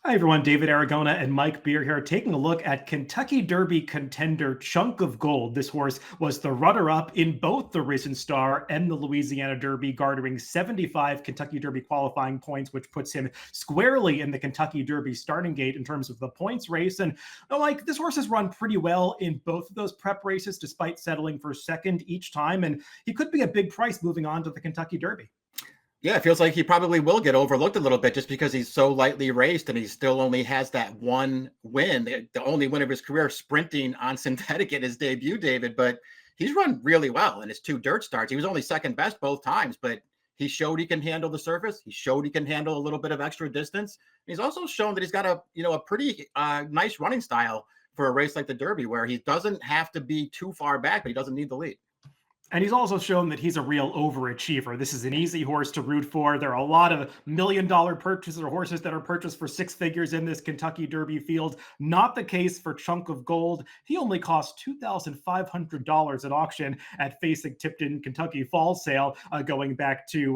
Hi, everyone. David Aragona and Mike Beer here, taking a look at Kentucky Derby contender Chunk of Gold. This horse was the runner-up in both the Risen Star and the Louisiana Derby, garnering 75 Kentucky Derby qualifying points, which puts him squarely in the Kentucky Derby starting gate in terms of the points race. And Mike, this horse has run pretty well in both of those prep races, despite settling for second each time. And he could be a big price moving on to the Kentucky Derby. Yeah, it feels like he probably will get overlooked a little bit just because he's so lightly raced and he still only has that one win, the only win of his career sprinting on synthetic in his debut, David. But he's run really well in his two dirt starts. He was only second best both times, but he showed he can handle the surface. He showed he can handle a little bit of extra distance. He's also shown that he's got a pretty nice running style for a race like the Derby, where he doesn't have to be too far back, but he doesn't need the lead. And he's also shown that he's a real overachiever. This is an easy horse to root for. There are a lot of $1 million purchases or horses that are purchased for six figures in this Kentucky Derby field. Not the case for Chunk of Gold. He only cost $2,500 at auction at Facing Tipton Kentucky fall sale, going back to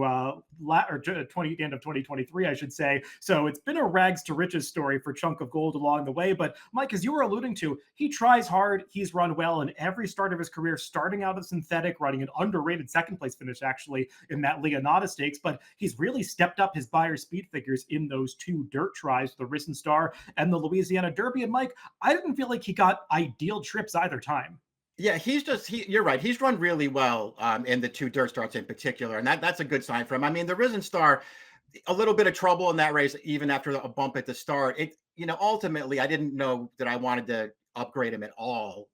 the end of 2023, I should say. So it's been a rags to riches story for Chunk of Gold along the way. But Mike, as you were alluding to, he tries hard. He's run well in every start of his career, starting out of synthetic, running an underrated second place finish actually in that Leonada Stakes, but he's really stepped up his buyer speed figures in those two dirt tries, the Risen Star and the Louisiana Derby. And Mike, I didn't feel like he got ideal trips either time. Yeah, you're right. He's run really well in the two dirt starts in particular, and that's a good sign for him. I mean, the Risen Star, a little bit of trouble in that race, even after a bump at the start. Ultimately, I didn't know that I wanted to upgrade him at all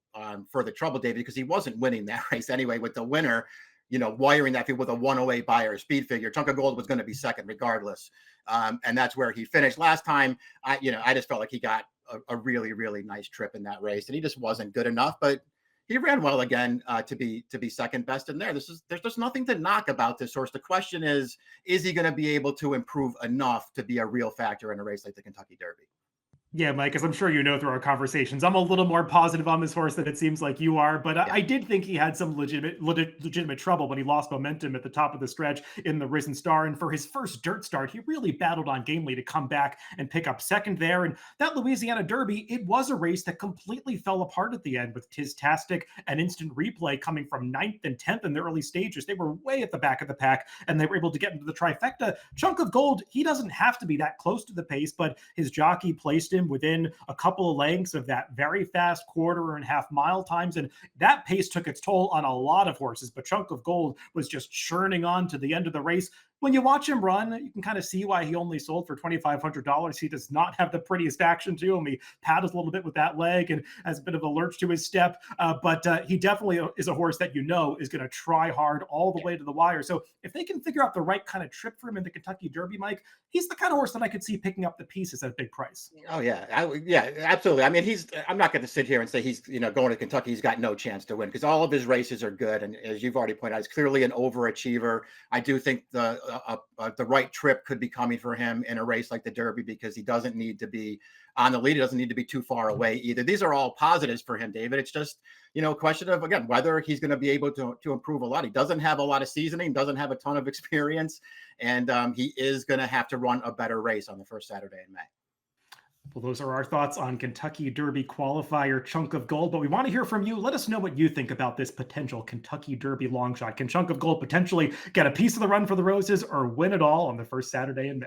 for the trouble, David, because he wasn't winning that race anyway. With the winner, wiring that field with a 108 buyer speed figure, Chunk of Gold was going to be second regardless, and that's where he finished last time. I just felt like he got a really, really nice trip in that race, and he just wasn't good enough, but he ran well again to be second best in there. There's just nothing to knock about this horse. The question is he going to be able to improve enough to be a real factor in a race like the Kentucky Derby? Yeah, Mike, as I'm sure you know through our conversations, I'm a little more positive on this horse than it seems like you are, but Yeah. I did think he had some legitimate trouble when he lost momentum at the top of the stretch in the Risen Star. And for his first dirt start, he really battled on Gamely to come back and pick up second there. And that Louisiana Derby, it was a race that completely fell apart at the end with Tistastic and Instant Replay coming from 9th and 10th in the early stages. They were way at the back of the pack, and they were able to get into the trifecta. Chunk of Gold, he doesn't have to be that close to the pace, but his jockey placed him within a couple of lengths of that very fast quarter and half mile times. And that pace took its toll on a lot of horses, but Chunk of Gold was just churning on to the end of the race. When you watch him run, you can kind of see why he only sold for $2,500. He does not have the prettiest action to him. He paddles a little bit with that leg and has a bit of a lurch to his step, but he definitely is a horse that is going to try hard all the way to the wire. So if they can figure out the right kind of trip for him in the Kentucky Derby, Mike, he's the kind of horse that I could see picking up the pieces at a big price. Oh yeah, yeah, absolutely. I mean, I'm not going to sit here and say he's going to Kentucky. He's got no chance to win because all of his races are good, and as you've already pointed out, he's clearly an overachiever. I do think the right trip could be coming for him in a race like the Derby because he doesn't need to be on the lead. He doesn't need to be too far away either. These are all positives for him, David. It's just a question of, again, whether he's going to be able to improve a lot. He doesn't have a lot of seasoning, doesn't have a ton of experience, and he is going to have to run a better race on the first Saturday in May. Well, those are our thoughts on Kentucky Derby qualifier Chunk of Gold, but we want to hear from you. Let us know what you think about this potential Kentucky Derby long shot. Can Chunk of Gold potentially get a piece of the run for the Roses or win it all on the first Saturday in May?